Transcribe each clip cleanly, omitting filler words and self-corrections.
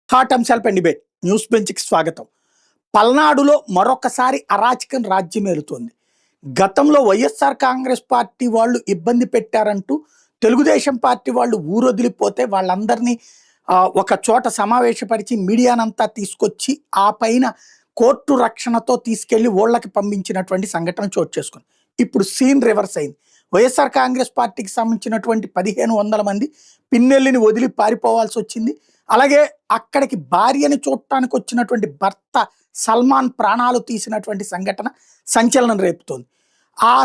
Hot అంశాలపై debate news బెంచ్కి స్వాగతం. పల్నాడులో మరొకసారి అరాచకం రాజ్యమేలుతోంది. గతంలో వైఎస్ఆర్ కాంగ్రెస్ పార్టీ వాళ్ళు ఇబ్బంది పెట్టారంటూ తెలుగుదేశం పార్టీ వాళ్ళు ఊరొదిలిపోతే వాళ్ళందరినీ ఒక చోట సమావేశపరిచి మీడియానంతా తీసుకొచ్చి ఆ పైన కోర్టు రక్షణతో తీసుకెళ్లి ఓళ్ళకి పంపించినటువంటి సంఘటన చోటు చేసుకుంది. ఇప్పుడు సీన్ రివర్స్ అయింది. వైఎస్ఆర్ కాంగ్రెస్ పార్టీకి సంబంధించినటువంటి 1500 మంది పిన్నెల్లిని వదిలి పారిపోవాల్సి వచ్చింది. అలాగే అక్కడికి భార్యని చూడటానికి వచ్చినటువంటి భర్త సల్మాన్ ప్రాణాలు తీసినటువంటి సంఘటన సంచలనం రేపుతోంది. ఆ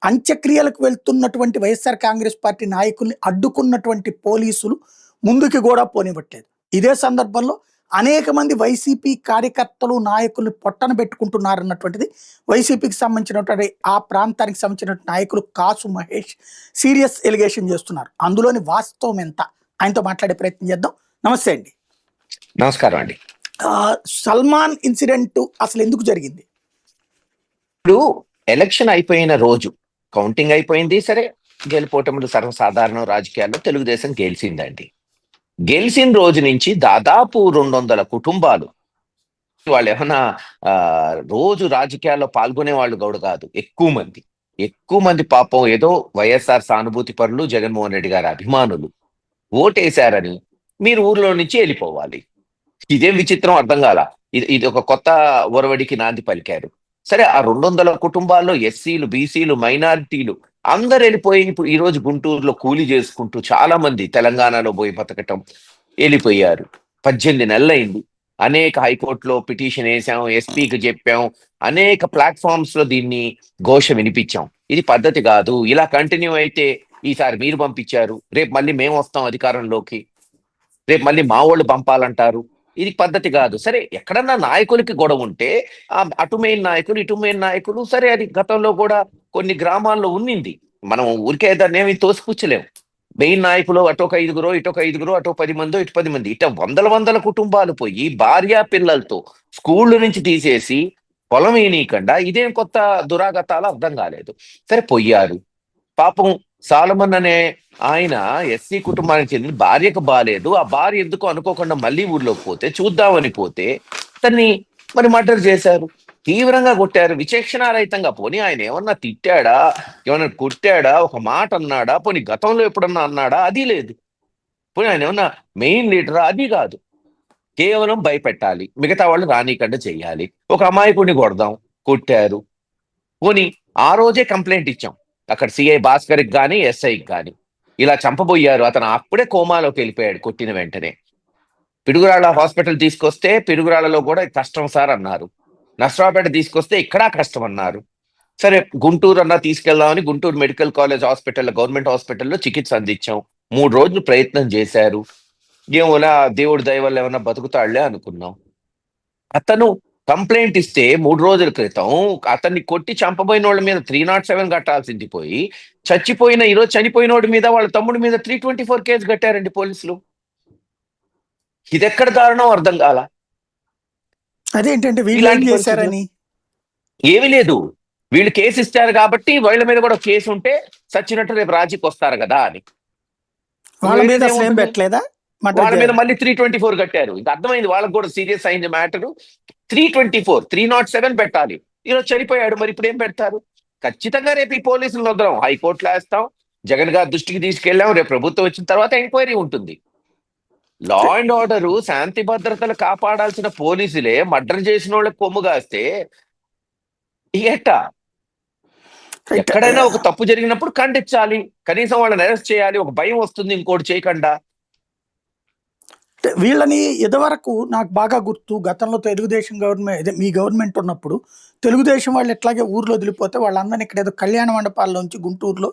అంత్యక్రియలకు వెళ్తున్నటువంటి వైఎస్ఆర్ కాంగ్రెస్ పార్టీ నాయకుల్ని అడ్డుకున్నటువంటి పోలీసులు ముందుకి కూడా పోనివ్వట్లేదు. ఇదే సందర్భంలో అనేక మంది వైసీపీ కార్యకర్తలు నాయకుల్ని పొట్టన పెట్టుకుంటున్నారన్నటువంటిది వైసీపీకి సంబంధించినటువంటి ఆ ప్రాంతానికి సంబంధించినటువంటి నాయకులు కాసు మహేష్ సీరియస్ ఎలిగేషన్ చేస్తున్నారు. అందులోని వాస్తవం ఎంత, ఆయనతో మాట్లాడే ప్రయత్నం చేద్దాం. నమస్తే అండి. నమస్కారం అండి. సల్మాన్ ఇన్సిడెంట్ అసలు ఎందుకు జరిగింది? ఇప్పుడు ఎలక్షన్ అయిపోయిన రోజు కౌంటింగ్ అయిపోయింది. సరే, గెలిపోవటములు సర్వసాధారణం. రాజకీయాల్లో తెలుగుదేశం గెలిచిందండి. గెలిచిన రోజు నుంచి దాదాపు 200 కుటుంబాలు, వాళ్ళు ఏమన్నా రోజు రాజకీయాల్లో పాల్గొనే వాళ్ళు కూడా కాదు, ఎక్కువ మంది పాపం ఏదో వైఎస్ఆర్ సానుభూతి పరులు, జగన్మోహన్ రెడ్డి గారి అభిమానులు ఓటేశారని మీరు ఊర్లో నుంచి వెళ్ళిపోవాలి. ఇదేం విచిత్రం అర్థం కాల. ఇది ఒక కొత్త ఒరవడికి నాంది పలికారు. సరే, ఆ 200 కుటుంబాల్లో ఎస్సీలు, బీసీలు, మైనారిటీలు అందరు వెళ్ళిపోయి ఇప్పుడు ఈ రోజు గుంటూరులో కూలీ చేసుకుంటూ చాలా మంది తెలంగాణలో పోయి బతకటం వెళ్ళిపోయారు. 18 నెలలైంది. అనేక హైకోర్టులో పిటిషన్ వేసాం, ఎస్పీకి చెప్పాం, అనేక ప్లాట్ఫామ్స్ లో దీన్ని ఘోష వినిపించాం. ఇది పద్ధతి కాదు. ఇలా కంటిన్యూ అయితే ఈసారి మీరు పంపించారు, రేపు మళ్ళీ మేము వస్తాం అధికారంలోకి, రేపు మళ్ళీ మా వాళ్ళు పంపాలంటారు. ఇది పద్ధతి కాదు. సరే, ఎక్కడన్నా నాయకులకి గొడవ ఉంటే అటు మెయిన్ నాయకులు, ఇటు మెయిన్ నాయకులు, సరే అది గతంలో కూడా కొన్ని గ్రామాల్లో ఉన్నింది. మనం ఊరికే దాన్ని ఏమి తోసిపుచ్చలేము. మెయిన్ నాయకులు అటొక 5గురో, ఇటొక 5గురో, అటో 10 మందో, ఇటు 10 మంది, ఇట వందల కుటుంబాలు పోయి భార్యా పిల్లలతో స్కూళ్ళ నుంచి తీసేసి పొలం ఏనీయకుండా ఇదేం కొత్త దురాగతాలు అర్థం కాలేదు. సరే, పోయారు. పాపం సాలమన్ అనే ఆయన ఎస్సీ కుటుంబానికి చెందిన, భార్యకు బాలేదు. ఆ భార్య ఎందుకో అనుకోకుండా మళ్ళీ ఊర్లోకి పోతే చూద్దామని పోతే తన్ని మరి మర్డర్ చేశారు, తీవ్రంగా కొట్టారు, విచక్షణారహితంగా. పోనీ ఆయన ఏమన్నా తిట్టాడా, ఏమన్నా కొట్టాడా, ఒక మాట అన్నాడా, పోనీ గతంలో ఎప్పుడన్నా అన్నాడా? అది లేదు. పోనీ ఆయన ఏమన్నా మెయిన్ లీడరా? అది కాదు. కేవలం భయపెట్టాలి, మిగతా వాళ్ళు రానీకుండా చెయ్యాలి. ఒక అమాయకుడిని కొడదాం, కొట్టారు. పోనీ ఆ రోజే కంప్లైంట్ ఇచ్చాం అక్కడ సిఐ భాస్కర్కి కానీ ఎస్ఐకి కానీ, ఇలా చంపబోయారు, అతను అప్పుడే కోమాలోకి వెళ్ళిపోయాడు కొట్టిన వెంటనే. పిడుగురాళ్ళ హాస్పిటల్ తీసుకొస్తే పిడుగురాళ్ళలో కూడా కష్టం సార్ అన్నారు. నర్సరావుపేట తీసుకొస్తే ఇక్కడా కష్టం అన్నారు. సరే, గుంటూరు అన్నా తీసుకెళ్దామని గుంటూరు మెడికల్ కాలేజ్ హాస్పిటల్లో, గవర్నమెంట్ హాస్పిటల్లో చికిత్స అందించాం. 3 రోజులు ప్రయత్నం చేశారు. ఏమోలా దేవుడి దయ వల్ల ఏమన్నా బతుకుతాళ్లే అనుకున్నాం. అతను కంప్లైంట్ ఇస్తే 3 రోజుల క్రితం అతన్ని కొట్టి చంపబోయిన వాళ్ళ మీద 307 కట్టాల్సింది పోయి, చచ్చిపోయిన ఈరోజు చనిపోయిన వాడి మీద, వాళ్ళ తమ్ముడి మీద 324 కేసు కట్టారండి పోలీసులు. ఇదెక్కడ దారుణం అర్థం కాల. అదేంటంటే వీళ్ళు చేశారని ఏమీ లేదు. వీళ్ళు కేసు ఇస్తారు కాబట్టి వీళ్ళ మీద కూడా కేసు ఉంటే సచ్చినట్టు రేపు రాజీకి వస్తారు కదా అని. వాళ్ళ మీద పెట్టలేదా? వాళ్ళ మీద మళ్ళీ 324 కట్టారు. ఇంకా అర్థమైంది వాళ్ళకి కూడా సీరియస్ అయింది మ్యాటరు. 324, 307 పెట్టాలి. ఈరోజు చనిపోయాడు, మరి ఇప్పుడు ఏం పెడతారు? ఖచ్చితంగా రేపు ఈ పోలీసులు వదలం, హైకోర్టులో వేస్తాం, జగన్ గారి దృష్టికి తీసుకెళ్ళాం. రేపు ప్రభుత్వం వచ్చిన తర్వాత ఎంక్వైరీ ఉంటుంది. లా అండ్ ఆర్డర్, శాంతి భద్రతలు కాపాడాల్సిన పోలీసులే మర్డర్ చేసిన వాళ్ళకి కొమ్ము కాస్తే ఎట్టా? ఎక్కడైనా ఒక తప్పు జరిగినప్పుడు ఖండించాలి, కనీసం వాళ్ళని అరెస్ట్ చేయాలి, ఒక భయం వస్తుంది ఇంకోటి చేయకుండా. వీళ్ళని ఇదివరకు నాకు బాగా గుర్తు, గతంలో తెలుగుదేశం గవర్నమెంట్, మీ గవర్నమెంట్ ఉన్నప్పుడు తెలుగుదేశం వాళ్ళు ఎట్లాగే ఊర్లో వదిలిపోతే వాళ్ళందరినీ ఇక్కడ ఏదో కళ్యాణ మండపాల్లోంచి గుంటూరులో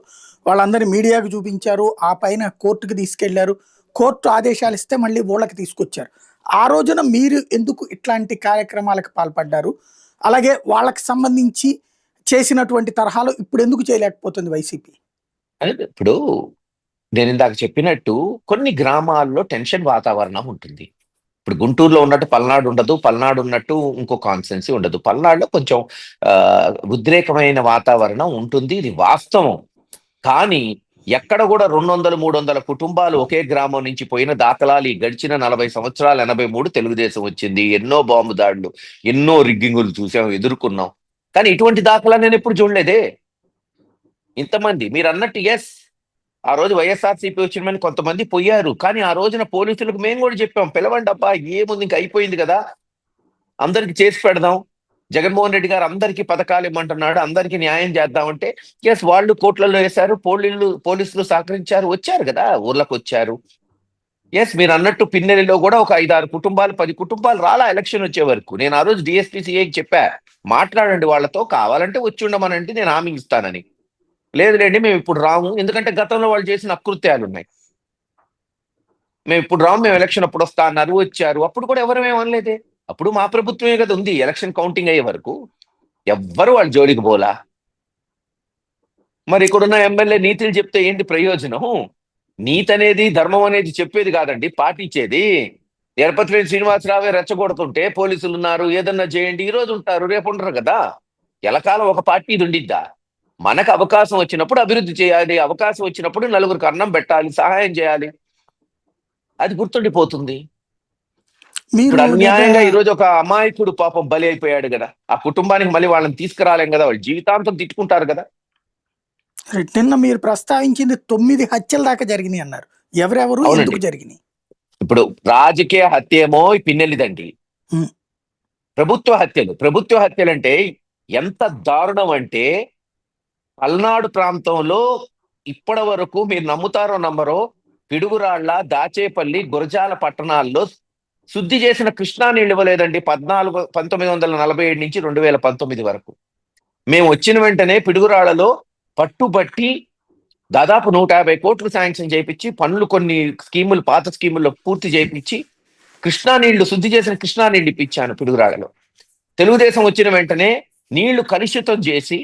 వాళ్ళందరినీ మీడియాకు చూపించారు, ఆ పైన కోర్టుకి తీసుకెళ్లారు, కోర్టు ఆదేశాలు ఇస్తే మళ్ళీ ఊళ్ళకి తీసుకొచ్చారు. ఆ రోజున మీరు ఎందుకు ఇట్లాంటి కార్యక్రమాలకు పాల్పడ్డారు? అలాగే వాళ్ళకి సంబంధించి చేసినటువంటి తరహాలో ఇప్పుడు ఎందుకు చేయలేకపోతుంది వైసీపీ? ఇప్పుడు నేను ఇందాక చెప్పినట్టు కొన్ని గ్రామాల్లో టెన్షన్ వాతావరణం ఉంటుంది. ఇప్పుడు గుంటూరులో ఉన్నట్టు పల్నాడు ఉండదు, పల్నాడు ఉన్నట్టు ఇంకో కాన్స్టెన్సీ ఉండదు. పల్నాడులో కొంచెం ఉద్రేకమైన వాతావరణం ఉంటుంది, ఇది వాస్తవం. కానీ ఎక్కడ కూడా 200-300 కుటుంబాలు ఒకే గ్రామం నుంచి పోయిన దాఖలాలు ఈ గడిచిన 40 సంవత్సరాలు 83 తెలుగుదేశం వచ్చింది. ఎన్నో బాంబు దాడులు, ఎన్నో రిగ్గింగులు చూసాం, ఎదుర్కొన్నాం. కానీ ఇటువంటి దాఖలా నేను ఎప్పుడు చూడలేదే. ఇంతమంది మీరు అన్నట్టు ఎస్, ఆ రోజు వైఎస్ఆర్సీపీ వచ్చిన కొంతమంది పోయారు. కానీ ఆ రోజున పోలీసులకు మేము కూడా చెప్పాం, పిలవండి అబ్బా, ఏముంది ఇంకా అయిపోయింది కదా, అందరికి చేసి పెడదాం. జగన్మోహన్ రెడ్డి గారు అందరికీ పథకాలు ఇమ్మంటున్నాడు, అందరికీ న్యాయం చేద్దామంటే ఎస్, వాళ్ళు కోట్లలో వేశారు, పోలీసులు సహకరించారు, వచ్చారు కదా, ఊర్లకు వచ్చారు. ఎస్, మీరు అన్నట్టు పిన్నెలిలో కూడా ఒక 5-6 కుటుంబాలు 10 కుటుంబాలు రాలా ఎలక్షన్ వచ్చే వరకు. నేను ఆ రోజు డిఎస్పీ సిఐకి చెప్పా, మాట్లాడండి వాళ్ళతో, కావాలంటే వచ్చి ఉండమనంటే నేను హామీ ఇస్తానని. లేదులేండి మేము ఇప్పుడు రాము, ఎందుకంటే గతంలో వాళ్ళు చేసిన అకృత్యాలు ఉన్నాయి, మేము ఇప్పుడు రాము, మేము ఎలక్షన్ అప్పుడు వస్తా అన్నారు, వచ్చారు. అప్పుడు కూడా ఎవరు ఏమనలేదే. అప్పుడు మా ప్రభుత్వమే కదా ఉంది, ఎలక్షన్ కౌంటింగ్ అయ్యే వరకు ఎవ్వరు వాళ్ళ జోలికి పోలా. మరి ఇక్కడున్న ఎమ్మెల్యే నీతులు చెప్తే ఏంటి ప్రయోజనం? నీతి అనేది, ధర్మం అనేది చెప్పేది కాదండి, పాటించేది. ఎరపతినేని శ్రీనివాసరావే రెచ్చగొడుతుంటే పోలీసులు ఉన్నారు, ఏదన్నా చేయండి, ఈ రోజు ఉంటారు, రేపు ఉండరు కదా. ఎలకాలం ఒక పార్టీ ఇది ఉండిద్దా? మనకు అవకాశం వచ్చినప్పుడు అభివృద్ధి చేయాలి, అవకాశం వచ్చినప్పుడు నలుగురికి అన్నం పెట్టాలి, సహాయం చేయాలి, అది గుర్తుండిపోతుంది. మీరు ఇప్పుడు అన్యాయంగా ఈ రోజు ఒక అమాయకుడు పాపం బలి అయిపోయాడు కదా, ఆ కుటుంబానికి మళ్ళీ వాళ్ళని తీసుకురాలేం కదా, వాళ్ళు జీవితాంతం తిట్టుకుంటారు కదా. నిన్న మీరు ప్రస్తావించింది 9 హత్యల దాకా జరిగినాయి అన్నారు. ఎవరెవరు, అవునండి. ఎందుకు జరిగినాయి? ఇప్పుడు రాజకీయ హత్య ఏమో పిన్నెల్లిదండి, ఉమ్, ప్రభుత్వ హత్యలు అంటే ఎంత దారుణం అంటే, పల్నాడు ప్రాంతంలో ఇప్పటి వరకు మీరు నమ్ముతారో నమ్మరో, పిడుగురాళ్ల, దాచేపల్లి, గురజాల పట్టణాల్లో శుద్ధి చేసిన కృష్ణా నీళ్ళు ఇవ్వలేదండి 1947 నుంచి 2019 వరకు. మేము వచ్చిన వెంటనే పిడుగురాళ్లలో పట్టుబట్టి దాదాపు 150 కోట్లు శాంక్షన్ చేయించి, పనులు కొన్ని స్కీములు, పాత స్కీముల్లో పూర్తి చేయించి, కృష్ణా నీళ్లు, శుద్ధి చేసిన కృష్ణా నీళ్లు ఇప్పించాను పిడుగురాళ్లలో. తెలుగుదేశం వచ్చిన వెంటనే నీళ్లు కలుషితం చేసి,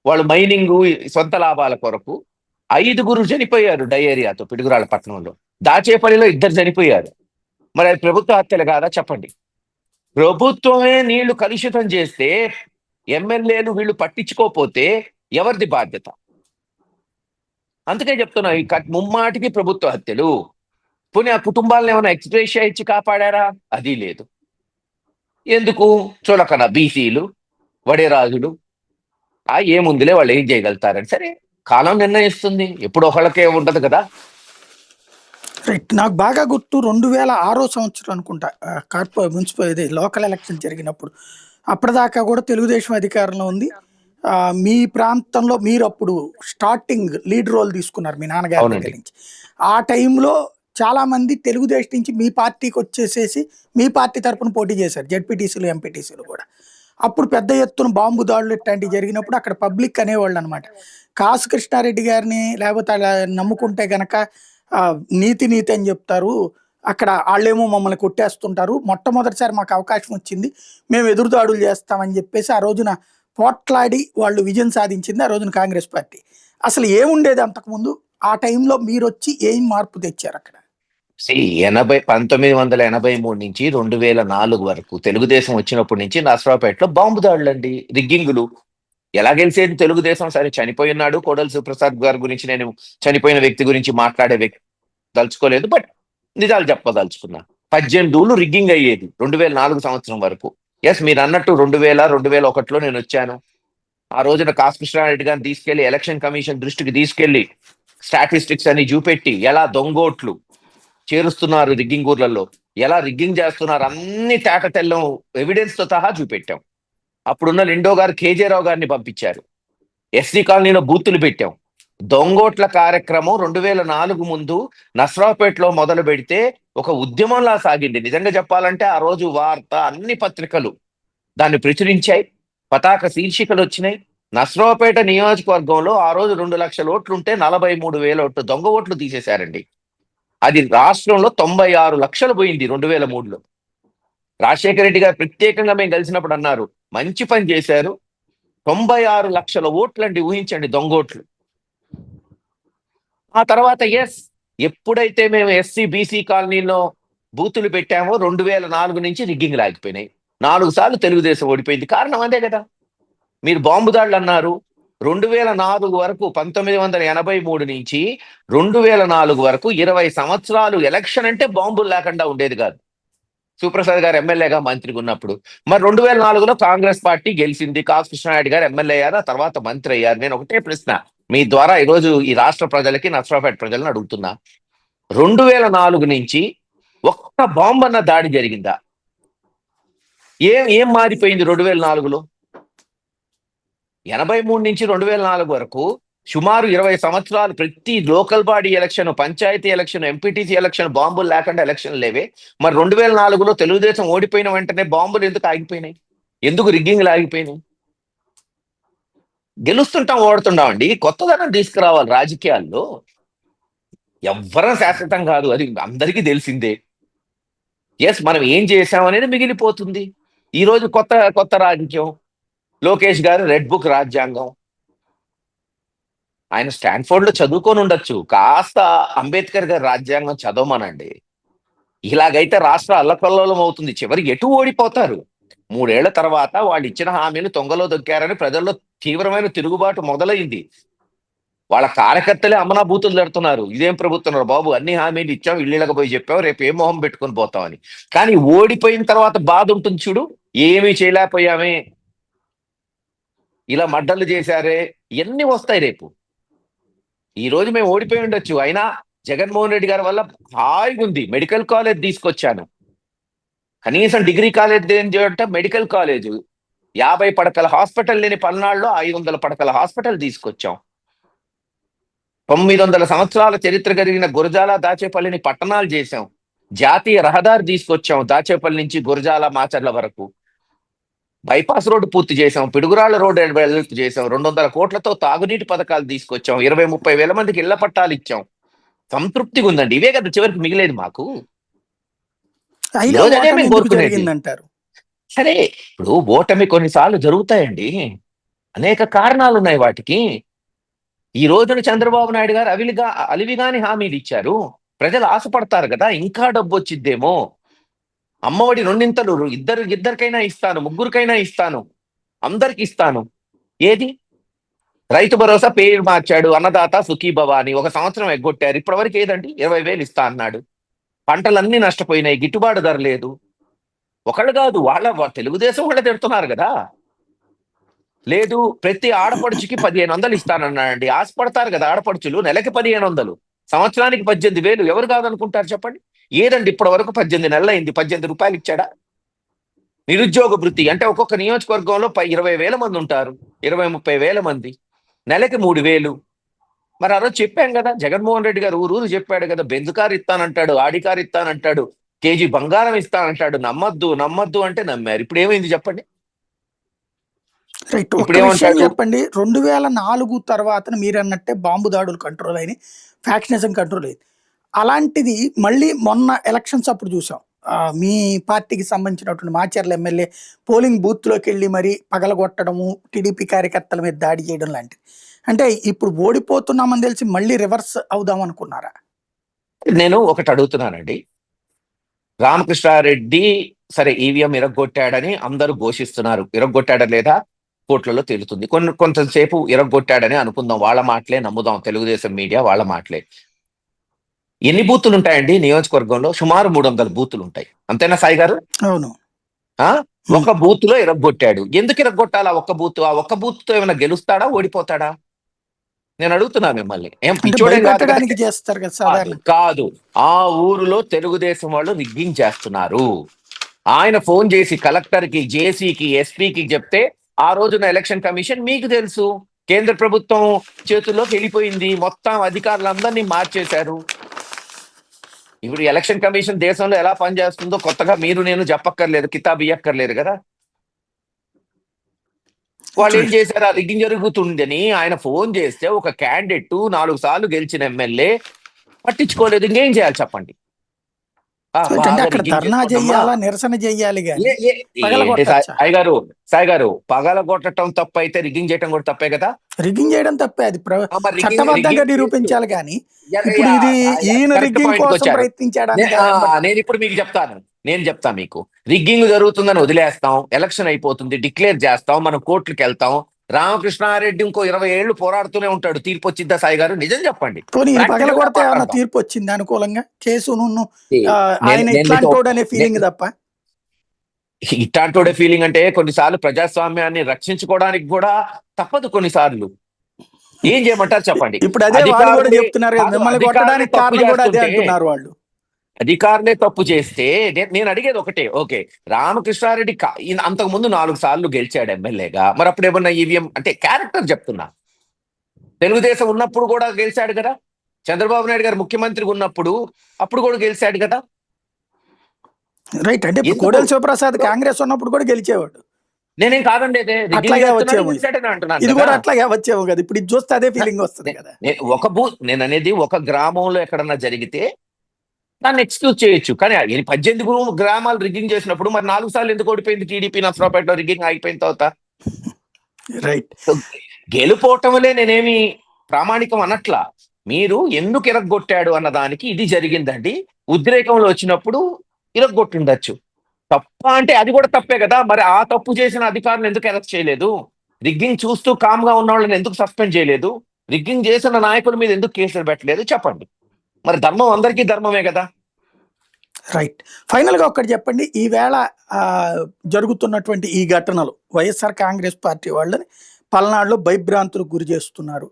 వాళ్ళు మైనింగ్, సొంత లాభాల కొరకు 5 చనిపోయారు డయేరియాతో పిడుగురాళ్ల పట్టణంలో. దాచేపల్లిలో 2 చనిపోయారు. మరి అది ప్రభుత్వ హత్యలు కాదా చెప్పండి? ప్రభుత్వమే నీళ్లు కలుషితం చేస్తే ఎమ్మెల్యేలు వీళ్ళు పట్టించుకోకపోతే ఎవరిది బాధ్యత? అందుకే చెప్తున్నా, ఈ ముమ్మాటికి ప్రభుత్వ హత్యలు. పోనీ ఆ కుటుంబాలను ఏమైనా ఎక్స్‌గ్రేషియా ఇచ్చి కాపాడారా? అది లేదు. ఎందుకు? చులకన బీసీలు, వడేరాజులు, ఏముందిలే వాళ్ళు ఏం చేయగలుగుతారని. సరే, కాలం నిర్ణయిస్తుంది, ఎప్పుడు ఒకళ్ళకే ఉండదు కదా. రైట్. నాకు బాగా గుర్తు 2006 సంవత్సరం అనుకుంటా, మున్సిపల్ ఇది లోకల్ ఎలక్షన్ జరిగినప్పుడు. అప్పటిదాకా కూడా తెలుగుదేశం అధికారంలో ఉంది. మీ ప్రాంతంలో మీరు అప్పుడు స్టార్టింగ్ లీడ్ రోల్ తీసుకున్నారు మీ నాన్నగారి దగ్గర అవునండి. నుంచి. ఆ టైంలో చాలా మంది తెలుగుదేశం నుంచి మీ పార్టీకి వచ్చేసేసి మీ పార్టీ తరపున పోటీ చేశారు, జెడ్పీటీసీలు, ఎంపీటీసీలు కూడా. అప్పుడు పెద్ద ఎత్తున బాంబు దాడులు ఇట్లాంటివి జరిగినప్పుడు అక్కడ పబ్లిక్ అనేవాళ్ళు అనమాట, కాసు కృష్ణారెడ్డి గారిని లేకపోతే అలా నమ్ముకుంటే గనక నీతి నీతి అని చెప్తారు, అక్కడ వాళ్ళేమో మమ్మల్ని కొట్టేస్తుంటారు, మొట్టమొదటిసారి మాకు అవకాశం వచ్చింది, మేము ఎదురుదాడులు చేస్తామని చెప్పేసి ఆ రోజున పోట్లాడి వాళ్ళు విజయం సాధించింది ఆ రోజున కాంగ్రెస్ పార్టీ. అసలు ఏముండేది అంతకుముందు? ఆ టైంలో మీరు వచ్చి ఏం మార్పు తెచ్చారు అక్కడ? 1983 నుంచి 2004 వరకు తెలుగుదేశం వచ్చినప్పటి నుంచి నరసరావుపేటలో బాంబు దాడులండి, రిగ్గింగులు. ఎలా గెలిచేది తెలుగుదేశం? సరే, చనిపోయినాడు కోడెల శివప్రసాద్ గారి గురించి నేను చనిపోయిన వ్యక్తి గురించి మాట్లాడే దలుచుకోలేదు, బట్ నిజాలు చెప్పదలుచుకున్నా. 18 రిగ్గింగ్ అయ్యేది 2004 సంవత్సరం వరకు. ఎస్, మీరు అన్నట్టు 2001లో నేను వచ్చాను. ఆ రోజున కాసు కృష్ణారెడ్డి గారిని తీసుకెళ్లి ఎలక్షన్ కమిషన్ దృష్టికి తీసుకెళ్లి స్టాటిస్టిక్స్ అని చూపెట్టి, ఎలా దొంగోట్లు చేరుస్తున్నారు రిగ్గింగ్ ఊర్లలో, ఎలా రిగ్గింగ్ చేస్తున్నారు, అన్ని తేటతెల్లం ఎవిడెన్స్ తో సహా చూపెట్టాం. అప్పుడున్న లిండో గారు కేజే రావు గారిని పంపించారు, ఎస్సీ కాలనీలో బూతులు పెట్టాం. దొంగోట్ల కార్యక్రమం 2004 ముందు నస్రావుపేటలో మొదలు పెడితే ఒక ఉద్యమంలా సాగింది. నిజంగా చెప్పాలంటే ఆ రోజు వార్త, అన్ని పత్రికలు దాన్ని ప్రచురించాయి, పతాక శీర్షికలు వచ్చినాయి. నస్రావుపేట నియోజకవర్గంలో ఆ రోజు 2 లక్షల ఓట్లుంటే 43,000 ఓట్లు దొంగ ఓట్లు తీసేశారండి. అది రాష్ట్రంలో 96 లక్షలు పోయింది 2003లో. రాజశేఖర రెడ్డి గారు ప్రత్యేకంగా మేము కలిసినప్పుడు అన్నారు, మంచి పని చేశారు, 96 లక్షల ఓట్లండి, ఊహించండి, దొంగోట్లు. ఆ తర్వాత ఎస్, ఎప్పుడైతే మేము ఎస్సీ బీసీ కాలనీలో బూతులు పెట్టామో 2004 నుంచి రిగ్గింగ్ లాగిపోయినాయి. 4 సార్లు తెలుగుదేశం ఓడిపోయింది. కారణం అదే కదా. మీరు బాంబు దాడులు అన్నారు, 2004 వరకు 1983 నుంచి 2004 వరకు 20 సంవత్సరాలు ఎలక్షన్ అంటే బాంబులు లేకుండా ఉండేది కాదు. సుప్రసాద్ గారు ఎమ్మెల్యేగా మంత్రిగా ఉన్నప్పుడు. మరి 2004లో కాంగ్రెస్ పార్టీ గెలిచింది. కాసు కృష్ణారెడ్డి గారు ఎమ్మెల్యే అయ్యారు, ఆ తర్వాత మంత్రి అయ్యారు. నేను ఒకటే ప్రశ్న మీ ద్వారా ఈరోజు ఈ రాష్ట్ర ప్రజలకి, నర్సరావుపేట ప్రజలను అడుగుతున్నా. 2004 నుంచి ఒక్క బాంబు అన్న దాడి జరిగిందా? ఏం ఏం మారిపోయింది 2004లో? 83 నుంచి 2004 వరకు సుమారు 20 సంవత్సరాలు ప్రతి local body election, panchayat election, MPTC election బాంబులు లేకుండా ఎలక్షన్ లేవే. మరి 2004లో తెలుగుదేశం ఓడిపోయిన వెంటనే బాంబులు ఎందుకు ఆగిపోయినాయి? ఎందుకు రిగ్గింగ్లు ఆగిపోయినాయి? గెలుస్తుంటాం, ఓడుతుంటాం అండి. కొత్తదనం తీసుకురావాలి రాజకీయాల్లో. ఎవ్వరం శాశ్వతం కాదు, అది అందరికీ తెలిసిందే. ఎస్, మనం ఏం చేశామనేది మిగిలిపోతుంది. ఈ రోజు కొత్త కొత్త రాజకీయం. లోకేష్ గారు రెడ్ బుక్ రాజ్యాంగం. ఆయన స్టాన్ఫోర్డ్ లో చదువుకొని ఉండొచ్చు, కాస్త అంబేద్కర్ గారి రాజ్యాంగం చదవమనండి. ఇలాగైతే రాష్ట్ర అల్లకల్లోలం అవుతుంది. చివరికి ఎటు ఓడిపోతారు. 3 ఏళ్ల తర్వాత వాళ్ళు ఇచ్చిన హామీలు తొంగలో దొక్కారని ప్రజల్లో తీవ్రమైన తిరుగుబాటు మొదలైంది. వాళ్ళ కార్యకర్తలే అమనాభూతులు జడుతున్నారు. ఇదేం ప్రభుత్వం రా బాబు, అన్ని హామీలు ఇచ్చాం, ఇళ్ళకి పోయి చెప్పావు, రేపు ఏ మొహం పెట్టుకొని పోతామని. కానీ ఓడిపోయిన తర్వాత బాధ ఉంటుంది చూడు, ఏమీ చేయలేకపోయామే, ఇలా మడ్డలు చేశారే, ఇవన్నీ వస్తాయి రేపు. ఈ రోజు మేము ఓడిపోయి ఉండొచ్చు, అయినా జగన్మోహన్ రెడ్డి గారి వల్ల హాయిగా ఉంది. మెడికల్ కాలేజ్ తీసుకొచ్చాను, కనీసం డిగ్రీ కాలేజ్ అంటే మెడికల్ కాలేజ్. 50 పడకల హాస్పిటల్ లేని పల్నాడులో 500 పడకల హాస్పిటల్ తీసుకొచ్చాం. 900 సంవత్సరాల చరిత్ర కలిగిన గురజాల, దాచేపల్లిని పట్టణాలు చేశాం. జాతీయ రహదారి తీసుకొచ్చాం, దాచేపల్లి నుంచి గురజాల, మాచర్ల వరకు. బైపాస్ రోడ్డు పూర్తి చేశాం, పిడుగురాళ్ల రోడ్డు వెడల్పు చేశాం. 200 కోట్లతో తాగునీటి పథకాలు తీసుకొచ్చాం. 20-30 వేల మందికి ఇళ్ల పట్టాలు ఇచ్చాం. సంతృప్తిగా ఉందండి. ఇవే కదా చివరికి మిగిలేదు మాకు. అయినా ఈరోజు అదే ఓటమి మేము ఎందుకు కోరుకునేది. జరిగిందంటారు? సరే, ఇప్పుడు ఓటమి కొన్నిసార్లు జరుగుతాయండి, అనేక కారణాలు ఉన్నాయి వాటికి. ఈ రోజున చంద్రబాబు నాయుడు గారు అలివిగాని హామీలు ఇచ్చారు. ప్రజలు ఆశపడతారు కదా, ఇంకా డబ్బు వచ్చిద్దేమో. అమ్మఒడి 2 ఇద్దరికైనా ఇస్తాను, ముగ్గురికైనా ఇస్తాను, అందరికి ఇస్తాను. ఏది? రైతు భరోసా పేరు మార్చాడు, అన్నదాత సుఖీభవ అని. 1 సంవత్సరం ఎగ్గొట్టారు. ఇప్పటివరకు ఏదండి? 20,000 ఇస్తా అన్నాడు. పంటలన్నీ నష్టపోయినాయి, గిట్టుబాటు ధర లేదు. ఒకళ్ళు కాదు, తెలుగుదేశం వాళ్ళే తిడుతున్నారు కదా. లేదు, ప్రతి ఆడపడుచుకి 1500 ఇస్తానన్నాడండి. ఆశపడతారు కదా ఆడపడుచులు. నెలకి 1500, సంవత్సరానికి 18,000. ఎవరు కాదనుకుంటారు చెప్పండి? ఏదండి ఇప్పటి వరకు 18 నెలలు అయింది, 18 రూపాయలు ఇచ్చాడా? నిరుద్యోగ భృతి అంటే ఒక్కొక్క నియోజకవర్గంలో 20,000 మంది ఉంటారు, 20-30 వేల మంది, నెలకి 3,000. మరి ఆ రోజు చెప్పాం కదా, జగన్మోహన్ రెడ్డి గారు ఊరు చెప్పాడు కదా, బెంజ్ కారు ఇస్తానంటాడు, ఆడి కారు ఇస్తానంటాడు, కేజీ బంగారం ఇస్తానంటాడు. నమ్మద్దు నమ్మద్దు అంటే నమ్మారు. ఇప్పుడు ఏమైంది చెప్పండి? రైట్. ఇప్పుడు ఒక్క విషయం ఏమంటాడు? చెప్పండి. 2004 తర్వాత మీరు అన్నట్టే బాంబు దాడులు కంట్రోల్ అయినాయి, ఫ్యాక్షనిజం కంట్రోల్ అయింది. అలాంటిది మళ్ళీ మొన్న ఎలక్షన్స్ అప్పుడు చూసాం. మీ పార్టీకి సంబంధించినటువంటి మాచర్ల ఎమ్మెల్యే పోలింగ్ బూత్లోకి వెళ్ళి మరి పగలగొట్టడము, టీడీపీ కార్యకర్తల మీద దాడి చేయడం లాంటిది. అంటే ఇప్పుడు ఓడిపోతున్నామని తెలిసి మళ్ళీ రివర్స్ అవుదాం అనుకున్నారా? నేను ఒకటి అడుగుతున్నానండి. రామకృష్ణారెడ్డి సరే ఈవీఎం ఇరగొట్టాడని అందరూ ఘోషిస్తున్నారు. ఇరగొట్టాడా లేదా కోర్టులలో తేలుతుంది. కొంతసేపు ఇరగొట్టాడని అనుకుందాం, వాళ్ళ మాటలే నమ్ముదాం, తెలుగుదేశం మీడియా వాళ్ళ మాటలే. ఎన్ని బూతులు ఉంటాయండి నియోజకవర్గంలో? సుమారు 300 బూతులు ఉంటాయి, అంతేనా సాయి గారు? అవును. ఆ ఒక బూత్ లో ఇరగొట్టాడు. ఎందుకు ఇరగొట్టాలా ఒక్క బూత్? ఆ ఒక్క బూత్ తో ఏమైనా గెలుస్తాడా, ఓడిపోతాడా? నేను అడుగుతున్నా మిమ్మల్ని. ఏం అంటే పిచ్చోడేం కాదు కదా? భయపెట్టడానికి చేస్తారు కదా సాధారణ. కాదు, ఆ ఊరిలో తెలుగుదేశం వాళ్ళు రిగ్గింగ్ చేస్తున్నారు. ఆయన ఫోన్ చేసి కలెక్టర్కి, జేసీకి, ఎస్పీకి చెప్తే ఆ రోజున ఎలక్షన్ కమిషన్ మీకు తెలుసు కేంద్ర ప్రభుత్వం చేతుల్లోకి వెళ్ళిపోయింది. మొత్తం అధికారులందరినీ మార్చేశారు. ఇప్పుడు ఎలక్షన్ కమిషన్ దేశంలో ఎలా పనిచేస్తుందో కొత్తగా మీరు నేను చెప్పక్కర్లేదు, కితాబ్ ఇయ్యక్కర్లేదు కదా. వాళ్ళు ఏం చేశారు? ఆ రిగ్గింగ్ జరుగుతుందని ఆయన ఫోన్ చేస్తే ఒక క్యాండిడేట్ 4 సార్లు గెలిచిన ఎమ్మెల్యే పట్టించుకోలేదు. ఇంకేం చేయాలి చెప్పండి? అంటే బాగా అక్కడ రిగ్గింగ్ ధర్నా చేసుకుంటామా? చెయ్యాలా, నిరసన చెయ్యాలి గాని ఏంటి పగలగొట్టచ్చా? సాయి గారు, పగల కొట్టడం తప్పు అయితే రిగ్గింగ్ చేయడం కూడా తప్పే కదా. రిగ్గింగ్ చేయడం తప్పే, అది మరి చట్టబద్ధంగా నిరూపించాలి. కానీ ఇప్పుడు ఇది ఈయన కరెక్ట్ రిగ్గింగ్ పాయింట్ కోసం వచ్చారు. ప్రయత్నించాడని నేను ఇప్పుడు మీకు చెప్తాను. మీకు రిగ్గింగ్ జరుగుతుందని వదిలేస్తాం, ఎలక్షన్ అయిపోతుంది, డిక్లేర్ చేస్తాం, మనం కోర్టులకు వెళ్తాం, రామకృష్ణారెడ్డి ఇంకో 20 ఏళ్ళు పోరాడుతూనే ఉంటాడు. తీర్పు వచ్చిద్దా సాయి గారు? నిజం చెప్పండి. పోనీ పగల ప్రాక్టికల్ గా కొడితే ఏమన్నా మాట్లాడదాం. తీర్పు వచ్చింది అనుకూలంగా కేసును ఏ- నేను ఆయన నేను మీతో ఇట్లాంటోడు అనే ఫీలింగ్ తప్ప. ఇట్లాంటోడే ఫీలింగ్ అంటే కొన్నిసార్లు ప్రజాస్వామ్యాన్ని రక్షించుకోవడానికి కూడా తప్పదు కొన్నిసార్లు. ఏం చేయమంటారు చెప్పండి. ఇప్పుడు అదే వాళ్ళు కూడా అధికారులే చెప్తున్నారు కదా, కాదు, మిమ్మల్ని అధికారులే కొట్టడానికి తప్పు కారణం కూడా అదే చేస్తుంటే అంటున్నారు వాళ్ళు. అధికారులే తప్పు చేస్తే నేను అడిగేది ఒకటే. ఓకే, రామకృష్ణారెడ్డి ఈయన అంతకు ముందు 4 సార్లు గెలిచాడు ఎమ్మెల్యేగా. మరి అప్పుడు ఏమన్నా ఈవీఎం అంటే క్యారెక్టర్ చెప్తున్నా. తెలుగుదేశం ఉన్నప్పుడు కూడా గెలిచాడు కదా. చంద్రబాబు నాయుడు గారు ముఖ్యమంత్రిగా ఉన్నప్పుడు అప్పుడు కూడా గెలిచాడు కదా. రైట్, అంటే ఇప్పుడు ఎందుకు కోడెల శివప్రసాద్ కాంగ్రెస్ ఉన్నప్పుడు కూడా గెలిచేవాడు. నేనేం కాదండి, అదే రిగ్గింగ్ అట్లాగే చేస్తున్నాడు వచ్చేమో గెలిచాడని అంటున్నాను ఇది కదా. కూడా అట్లాగే వచ్చేమో కదా, ఇప్పుడు ఇది చూస్తే అదే ఫీలింగ్ వస్తుంది కదా. నేను అనేది ఒక గ్రామంలో ఎక్కడన్నా జరిగితే దాన్ని ఎక్స్క్యూజ్ చేయొచ్చు. కానీ 18 గ్రామాలు రిగ్గింగ్ చేసినప్పుడు మరి 4 సార్లు ఎందుకు ఓడిపోయింది టీడీపీ నసరాపేటలో రిగ్గింగ్ అయిపోయిన తర్వాత? రైట్. సో, గెలుపోవటంలే నేనేమి ప్రామాణికం అనట్లా. మీరు ఎందుకు ఇరగొట్టాడు అన్న దానికి ఇది జరిగిందండి. ఉద్రేకంలో వచ్చినప్పుడు ఇరగొట్టుండొచ్చు. తప్ప అంటే అది కూడా తప్పే కదా. మరి ఆ తప్పు చేసిన అధికారులు ఎందుకు అరెస్ట్ చేయలేదు? రిగ్గింగ్ చూస్తూ కామ్ గా ఉన్న వాళ్ళని ఎందుకు సస్పెండ్ చేయలేదు? రిగ్గింగ్ చేసిన నాయకుల మీద ఎందుకు కేసులు పెట్టలేదు? చెప్పండి. మరి ధర్మం అందరికీ ధర్మమే కదా. రైట్. ఫైనల్ గా ఒక్కటి చెప్పండి, ఈవేళ ఆ, జరుగుతున్నటువంటి ఈ ఘటనలు వైఎస్ఆర్ కాంగ్రెస్ పార్టీ వాళ్ళని పల్నాడులో భయభ్రాంతులకు గురి చేస్తున్నారు,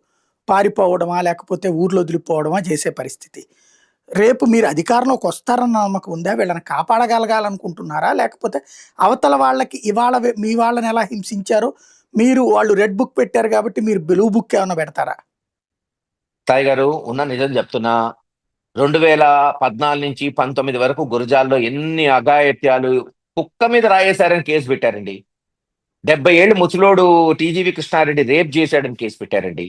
పారిపోవడమా లేకపోతే ఊర్లో వదిలిపోవడమా చేసే పరిస్థితి. రేపు మీరు అధికారంలోకి వస్తారన్న నమ్మకం ఉందా? వీళ్ళని కాపాడగలగాలనుకుంటున్నారా? లేకపోతే అవతల వాళ్ళకి ఇవాళ మీ వాళ్ళని ఎలా హింసించారో మీరు, వాళ్ళు రెడ్ బుక్ పెట్టారు కాబట్టి మీరు బ్లూ బుక్ ఏమైనా పెడతారా? సాయి గారు, ఉన్న నిజం చెప్తున్నా. 2014 నుంచి 19 వరకు గురజాల్లో ఎన్ని అఘాయిత్యాలు, కుక్క మీద రాయేశారని కేసు పెట్టారండి. 70 ఏళ్ళు ముసలోడు టీజీవి కృష్ణారెడ్డి రేప్ చేశాడని కేసు పెట్టారండి.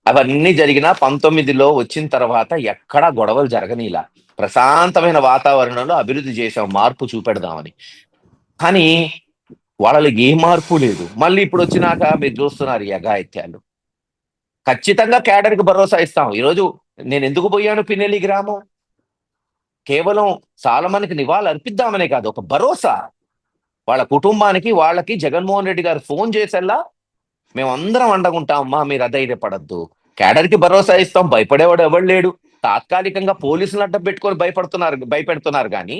అవన్నీ జరిగిన 19లో వచ్చిన తర్వాత ఎక్కడా గొడవలు జరగనీలా. ప్రశాంతమైన వాతావరణంలో అభివృద్ధి చేశాం, మార్పు చూపెడదామని. కానీ వాళ్ళలో ఏ మార్పు లేదు. మళ్ళీ ఇప్పుడు వచ్చినాక మీరు చూస్తున్నారు ఈ అఘాయిత్యాలు. ఖచ్చితంగా కేడర్కి భరోసా ఇస్తాం. ఈరోజు నేను ఎందుకు పోయాను పిన్నెల్లి గ్రామం? కేవలం చాలా మందికి నివాళులు అర్పిద్దామనే కాదు, ఒక భరోసా. వాళ్ళ కుటుంబానికి, వాళ్ళకి జగన్మోహన్ రెడ్డి గారు ఫోన్ చేసేలా మేమందరం అండగుంటామమ్మా, మీరు అధైర్యపడద్దు. కేడర్కి భరోసా ఇస్తాం. భయపడేవాడు ఎవడు లేడు. తాత్కాలికంగా పోలీసులు అడ్డం పెట్టుకొని భయపెడుతున్నారు కానీ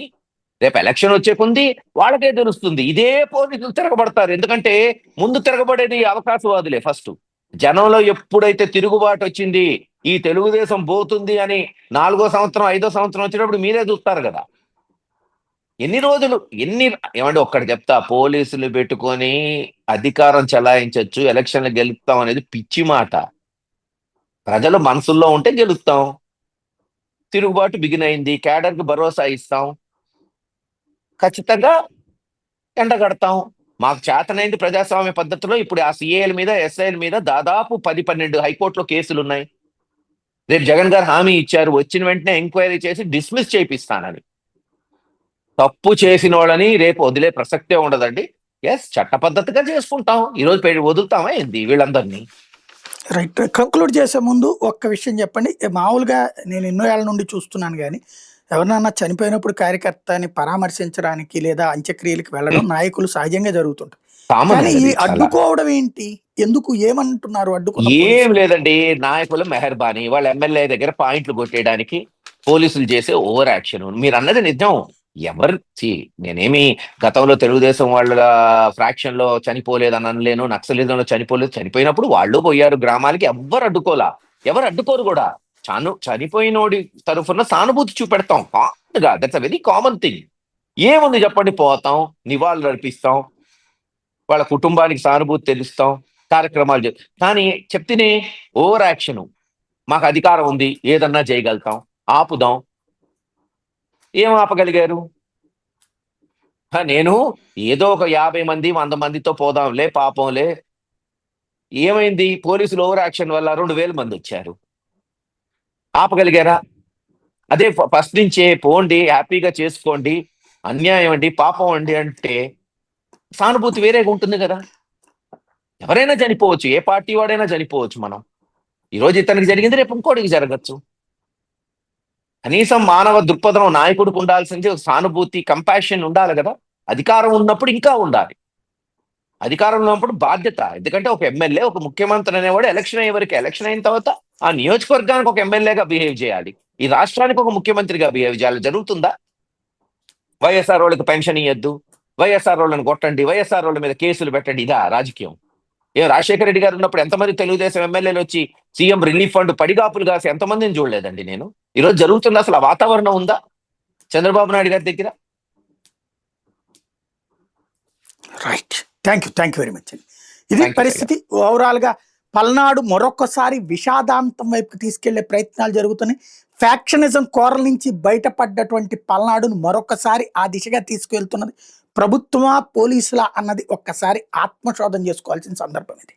రేపు ఎలక్షన్ వచ్చే కొంది వాళ్ళకే తెలుస్తుంది. ఇదే పోలీసులు తిరగబడతారు. ఎందుకంటే ముందు తిరగబడేది అవకాశవాదులే ఫస్ట్. జనంలో ఎప్పుడైతే తిరుగుబాటు వచ్చింది, ఈ తెలుగుదేశం పోతుంది అని 4వ సంవత్సరం 5వ సంవత్సరం వచ్చినప్పుడు మీరే చూస్తారు కదా. ఎన్ని రోజులు ఏమంటే ఒక్కటి చెప్తా, పోలీసులు పెట్టుకొని అధికారం చెలాయించవచ్చు, ఎలక్షన్లు గెలుస్తాం అనేది పిచ్చి మాట. ప్రజలు మనసుల్లో ఉంటే గెలుస్తాం. తిరుగుబాటు బిగిన్ అయింది, కేడర్కి భరోసా ఇస్తాం, ఖచ్చితంగా ఎండగడతాం. మాకు చేతనైంది ప్రజాస్వామ్య పద్ధతిలో. ఇప్పుడు ఆ సిఏల మీద, ఎస్ఐల మీద దాదాపు 10-12 హైకోర్టులో కేసులు ఉన్నాయి. రేపు జగన్ గారు హామీ ఇచ్చారు, వచ్చిన వెంటనే ఎంక్వైరీ చేసి డిస్మిస్ చేయిస్తానని. తప్పు చేసిన వాళ్ళని రేపు వదిలే ప్రసక్తే ఉండదండి. ఎస్, చట్ట పద్ధతిగా చేసుకుంటాం. ఈరోజు వదులుతామా ఏంది వీళ్ళందరినీ? రైట్. కంక్లూడ్ చేసే ముందు ఒక్క విషయం చెప్పండి. మామూలుగా నేను ఎన్నో ఏళ్ల నుండి చూస్తున్నాను కానీ ఎవరినన్నా చనిపోయినప్పుడు కార్యకర్తని పరామర్శించడానికి లేదా అంత్యక్రియలకు వెళ్ళడం నాయకులు సహజంగా జరుగుతుంటుంది. కామన్ కానీ ఈ అండి, చాలా. అడ్డుకోవడం ఏంటి? ఎందుకు ఏమంటున్నారు అడ్డుకున్న ఏం పోలీసులు? లేదండి, నాయకుల మెహర్బానీ. వాళ్ళ ఎమ్మెల్యే దగ్గర పాయింట్లు కొట్టేయడానికి పోలీసులు చేసే ఓవర్ యాక్షన్. మీరు అన్నది నిజం. ఎవరు నేనేమి గతంలో తెలుగుదేశం వాళ్ళ ఫ్రాక్షన్ లో చనిపోలేదని అనలేను, నక్సలిజంలో చనిపోలేదు. చనిపోయినప్పుడు వాళ్ళు పోయారు గ్రామాలకి, ఎవరు అడ్డుకోలా, ఎవరు అడ్డుకోరు కూడా. చనిపోయినోడి తరఫున సానుభూతి చూపెడతాం హార్ట్గా. That's a very common thing. ఏముంది చెప్పండి, పోతాం, నివాళులు అర్పిస్తాం, వాళ్ళ కుటుంబానికి సానుభూతి తెలుస్తాం, కార్యక్రమాలు కానీ చెప్తేనే ఓవర్ యాక్షన్. మాకు అధికారం ఉంది, ఏదన్నా చేయగలుగుతాం, ఆపుదాం. ఏం ఆపగలిగారు? నేను ఏదో ఒక 50 మంది 100 మందితో పోదాంలే, పాపంలే. ఏమైంది? పోలీసులు ఓవర్ యాక్షన్ వల్ల 2000 మంది వచ్చారు. ఆపగలిగారా? అదే ఫస్ట్ నుంచే పోండి, హ్యాపీగా చేసుకోండి, అన్యాయం అండి, పాపం అండి అంటే సానుభూతి వేరేగా ఉంటుంది కదా. ఎవరైనా చనిపోవచ్చు, ఏ పార్టీ వాడైనా చనిపోవచ్చు. మనం ఈరోజు ఇతనికి జరిగింది, రేపు ఇంకోటికి జరగచ్చు. కనీసం మానవ దృక్పథం నాయకుడికి ఉండాల్సింది, సానుభూతి, కంపాషన్ ఉండాలి కదా. అధికారం ఉన్నప్పుడు ఇంకా ఉండాలి. అధికారంలో ఉన్నప్పుడు బాధ్యత. ఎందుకంటే ఒక ఎమ్మెల్యే, ఒక ముఖ్యమంత్రి అనేవాడు ఎలక్షన్ అయ్యే వరకు, ఎలక్షన్ అయిన తర్వాత ఆ నియోజకవర్గానికి ఒక ఎమ్మెల్యేగా బిహేవ్ చేయాలి. ఈ రాష్ట్రానికి ఒక ముఖ్యమంత్రిగా బిహేవ్ చేయాలి. జరుగుతుందా? వైఎస్ఆర్ వాళ్ళకి పెన్షన్ ఇవ్వద్దు, వైఎస్ఆర్ వాళ్ళని కొట్టండి, వైఎస్ఆర్ వాళ్ళ మీద కేసులు పెట్టండి, ఇదా రాజకీయం? రాజశేఖర రెడ్డి గారు ఉన్నప్పుడు ఎంతమంది తెలుగుదేశం ఎమ్మెల్యేలు వచ్చి సీఎం రిలీఫ్ ఫండ్ పడిగాపులు కాసి ఎంతమందిని చూడలేదండి నేను. ఈరోజు జరుగుతుంది, అసలు ఆ వాతావరణం ఉందా చంద్రబాబు నాయుడు గారి దగ్గర? Right. Thank you very much అండి. ఇది థ్యాంక్ యూ పరిస్థితి. ఓవరాల్గా పల్నాడు మరొకసారి విషాదాంతం వైపుకి తీసుకెళ్లే ప్రయత్నాలు జరుగుతున్నాయి. ఫ్యాక్షనిజం కోరల నుంచి బయటపడ్డటువంటి పల్నాడును మరొకసారి ఆ దిశగా తీసుకువెళ్తున్నది ప్రభుత్వమా పోలీసులా అన్నది ఒక్కసారి ఆత్మశోధన చేసుకోవాల్సిన సందర్భం ఇది.